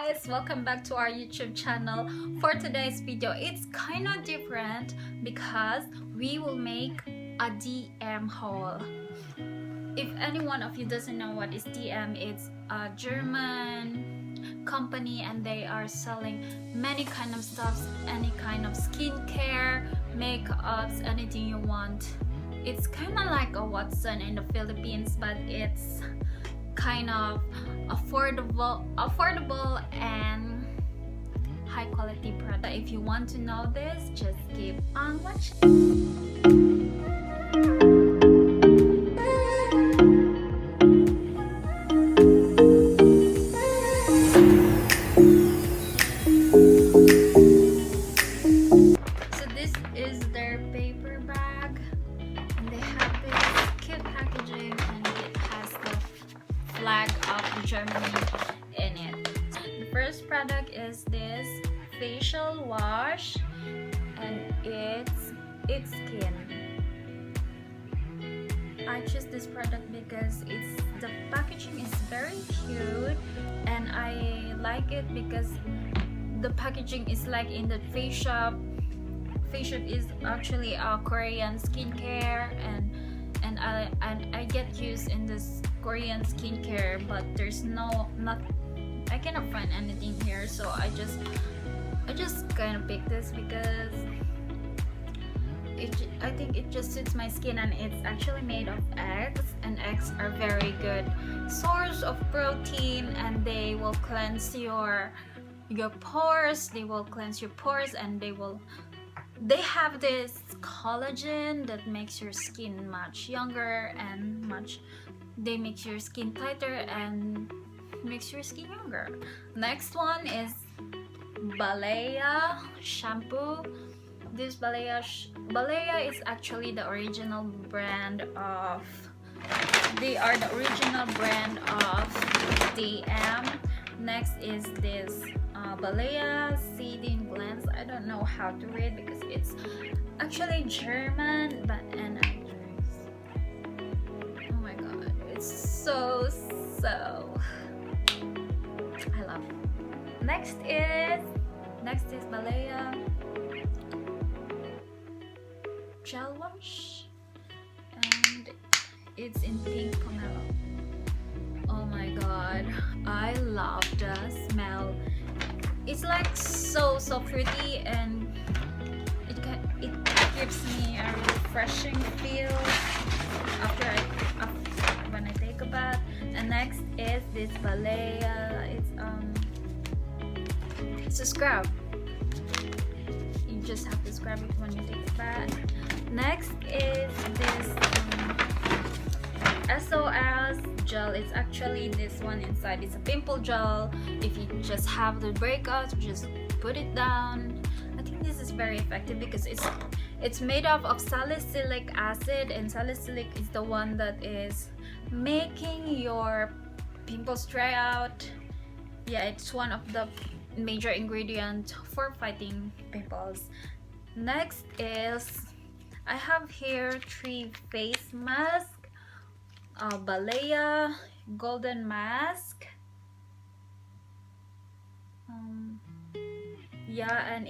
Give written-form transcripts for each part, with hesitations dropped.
guys, welcome back to our YouTube channel. For today's video, it's kind of different because we will make a DM haul. If any one of you doesn't know what is DM, it's a German company and they are selling many kind of stuffs, any kind of skincare, makeups, anything you want. It's kind of like a Watson in the Philippines, but it's kind of affordable and high quality product. If you want to know this, just keep on watching. So this is their paper bag, and they have this cute packaging, and it has the flag of Germany in it. The first product is this facial wash, and it's skin. I choose this product because the packaging is very cute, and I like it because the packaging is like in the face shop. Face shop is actually a Korean skincare, and I get used in this Korean skincare, but there's I cannot find anything here, so I just kind of picked this because I think it just suits my skin, and it's actually made of eggs, and eggs are very good source of protein, and they will cleanse your pores. They will cleanse your pores, and they have this collagen that makes your skin much younger and they make your skin tighter and makes your skin younger. Next one is Malaya Shampoo. This Malaya is actually the original brand of DM. Next is this Malaya Seeding Blends. I don't know how to read because it's actually German, but oh my god, it's so I love it. Next is Malaya Gel Wash, and it's in pink pomelo. Oh my god, I love the smell. It's like so fruity, and it gives me a refreshing feel when I take a bath. And next is this Malaya. It's a scrub. You just have to scrub it when you take a bath. Next is this SOS gel. It's actually this one inside. It's a pimple gel. If you just have the breakouts, just put it down. I think this is very effective because it's made up of salicylic acid, and salicylic is the one that is making your pimples dry out. Yeah, it's one of the major ingredients for fighting pimples. Next is I have here 3 face masks. Malaya Golden Mask. Yeah, and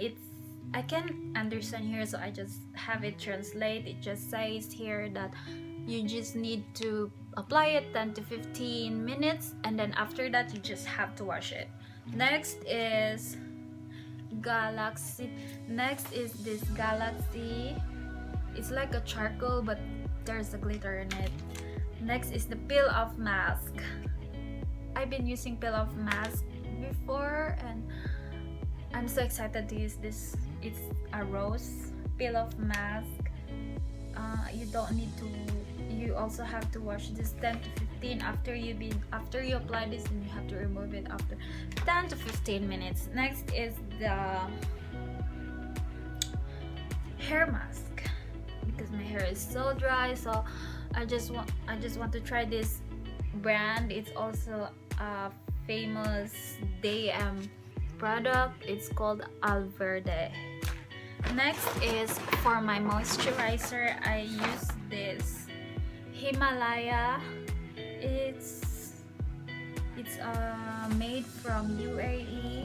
I can understand here, so I just have it translate. It just says here that you just need to apply it 10 to 15 minutes, and then after that you just have to wash it. Next is Galaxy. Next is this Galaxy. It's like a charcoal, but there's a glitter in it. Next is the peel off mask. I've been using peel off mask before, and I'm so excited to use this. It's a rose peel off mask. You don't need to. You also have to wash this 10 to 15 after you apply this, and you have to remove it after 10 to 15 minutes. Next is the hair mask because my hair is so dry, so I just want to try this brand. It's also a famous DM product. It's called Alverde. Next is for my moisturizer. I use this Himalaya. It's made from UAE,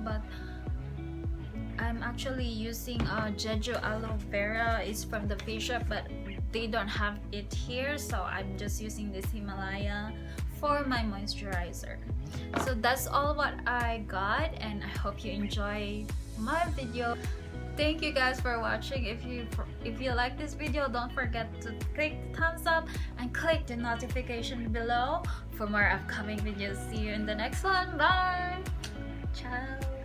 but I'm actually using Jeju aloe vera. It's from the face shop, but they don't have it here, so I'm just using this Himalaya for my moisturizer. So that's all what I got, and I hope you enjoy my video. Thank you guys for watching. If you like this video, don't forget to click the thumbs up and click the notification below for more upcoming videos. See you in the next one. Bye. Ciao.